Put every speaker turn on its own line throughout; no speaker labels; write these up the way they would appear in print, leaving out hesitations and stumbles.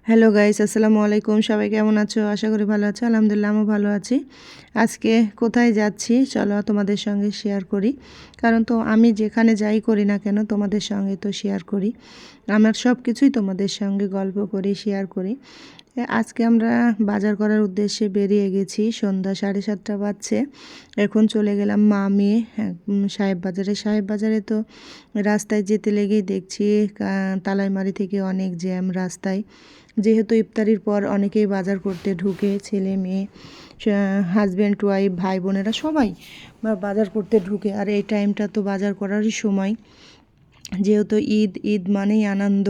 Hello guys, আসসালামু আলাইকুম। সবাই কেমন আছো? আশা করি ভালো আছো। আলহামদুলিল্লাহ আমি ভালো আছি। আজকে কোথায় যাচ্ছি চলো তোমাদের সঙ্গে শেয়ার করি। কারণ তো আমি যেখানে যাই করি না কেন তোমাদের সঙ্গে তো শেয়ার করি। আমার সব কিছুই তোমাদের সঙ্গে গল্প করি, শেয়ার করি। আজকে আমরা বাজার করার উদ্দেশ্যে বেরিয়ে গেছি। সন্ধ্যা 7:30 বাজছে। এখন চলে গেলাম মা মেয়ে সাহেব বাজারে। সাহেব বাজারে তো রাস্তায় যেতে লেগেই দেখছি তালাইমারি থেকে অনেক জ্যাম রাস্তায়। যেহেতু ইফতারির পর অনেকেই বাজার করতে ঢুকে, ছেলে মেয়ে, হাজব্যান্ড ওয়াইফ, ভাই বোনেরা সবাই বাজার করতে ঢুকে। আর এই টাইমটা তো বাজার করারই সময়। যেহেতু ঈদ ঈদ মানেই আনন্দ।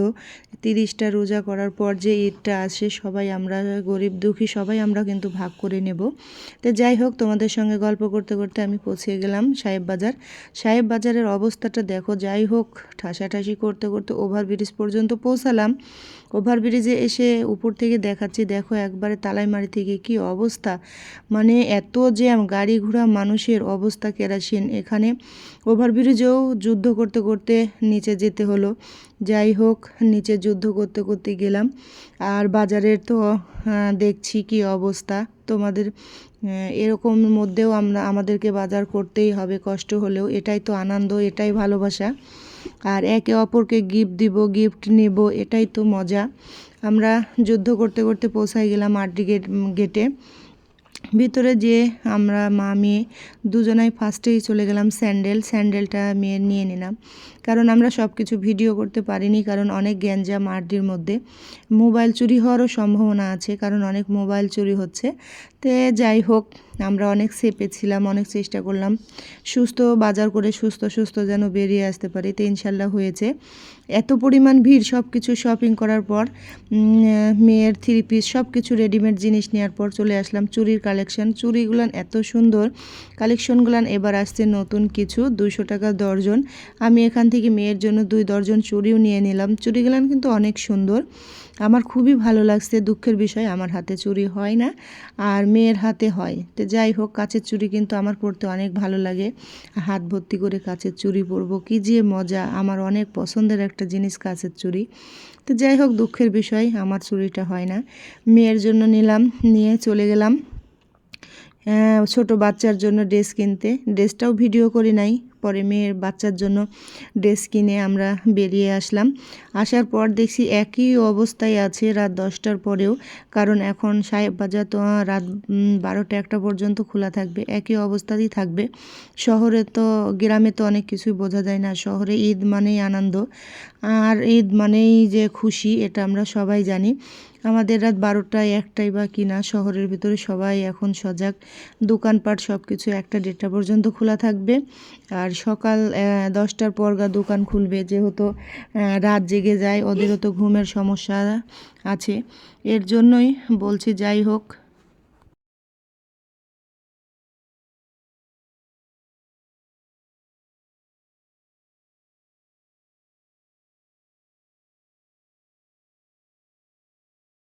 30টা রোজা করার পর যে ঈদটা আসে সবাই আমরা গরিব দুঃখী সবাই আমরা কিন্তু ভাগ করে নেব। তো যাই হোক, তোমাদের সঙ্গে গল্প করতে করতে আমি পৌঁছে গেলাম সাহেব বাজার। সাহেব বাজারের অবস্থাটা দেখো। যাই হোক, ঠাসাঠাসি করতে করতে ওভারব্রিজ পর্যন্ত পৌঁছালাম। ওভারব্রিজে এসে উপর থেকে দেখাচ্ছি, দেখো একবারে তালাইমারি থেকে কি অবস্থা। মানে এত জ্যাম, গাড়ি ঘোড়া, মানুষের অবস্থা কেরাসিন। এখানে ওভারব্রিজেও যুদ্ধ করতে করতে নিচে যেতে হলো। যাই হোক, নিচে যুদ্ধ করতে করতে গেলাম। আর বাজারের তো দেখছি কি অবস্থা। তোমাদের এরকম মধ্যেও আমাদেরকে বাজার করতেই হবে, কষ্ট হলেও। এটাই তো আনন্দ, এটাই ভালোবাসা। আর একে অপরকে গিফট দিব, গিফট নেব, এটাই তো মজা। আমরা যুদ্ধ করতে করতে পৌঁছায় গেলাম আরডি গেটে। ভিতরে যে আমরা মা মেয়ে দুজনাই ফার্স্টেই চলে গেলাম স্যান্ডেলটা মেয়ের নিয়ে নিলাম। কারণ আমরা সব কিছু ভিডিও করতে পারিনি, কারণ অনেক গ্যাঞ্জাম আরডির মধ্যে। মোবাইল চুরি হওয়ারও সম্ভাবনা আছে, কারণ অনেক মোবাইল চুরি হচ্ছে। তে যাই হোক, আমরা অনেক সেফে ছিলাম, অনেক চেষ্টা করলাম সুস্থ বাজার করে সুস্থ সুস্থ যেন বেরিয়ে আসতে পারি। তো ইনশাল্লাহ হয়েছে। এত পরিমাণ ভিড়, সব কিছু শপিং করার পর মেয়ের 3 পিস সব কিছু রেডিমেড জিনিস নেওয়ার পর চলে আসলাম চুরির কালেকশন। চুড়িগুলান এত সুন্দর কালেকশনগুলান। এবার আসছে নতুন কিছু, 200 টাকা দর্জন। আমি এখান থেকে মেয়ের জন্য 2 দর্জন চুড়িও নিয়ে নিলাম। চুড়িগুলান কিন্তু অনেক সুন্দর, আমার খুবই ভালো লাগছে। দুঃখের বিষয় আমার হাতে চুড়ি হয় না, আর মেয়ের হাতে হয়। তো যাই হোক, কাচের চুড়ি কিন্তু আমার পরতে অনেক ভালো লাগে। হাত ভর্তি করে কাচের চুড়ি পরবো, কি যে মজা। আমার অনেক পছন্দের একটা জিনিস কাচের চুড়ি। তো যাই হোক, দুঃখের বিষয় আমার চুড়িটা হয় না। মেয়ের জন্য নিলাম, নিয়ে চলে গেলাম ছোট বাচ্চার জন্য ড্রেস কিনতে। ড্রেসটাও ভিডিও করি নাই, পরে মেয়ের বাচ্চার জন্য ড্রেস কিনে আমরা বেরিয়ে আসলাম। আসার পর দেখছি একই অবস্থায় আছে রাত 10টার পরেও। কারণ এখন সাহেব বাজার তো রাত 12টা-1টা পর্যন্ত খোলা থাকবে, একই অবস্থাতেই থাকবে। শহরে তো, গ্রামে তো অনেক কিছুই বোঝা যায় না। শহরে ঈদ মানেই আনন্দ, আর ঈদ মানেই যে খুশি, এটা আমরা সবাই জানি। আমাদের রাত 12টা-1টাই বা কিনা, শহরের ভিতরে সবাই এখন সজাগ। দোকানপাট সব কিছু 1টা-1:30টা পর্যন্ত খোলা থাকবে। আর সকাল 10টার পর দোকান খুলবে। যেহেতু রাত জেগে যায়, ওদেরও তো ঘুমের সমস্যা আছে। এর জন্যই বলছি, যাই হোক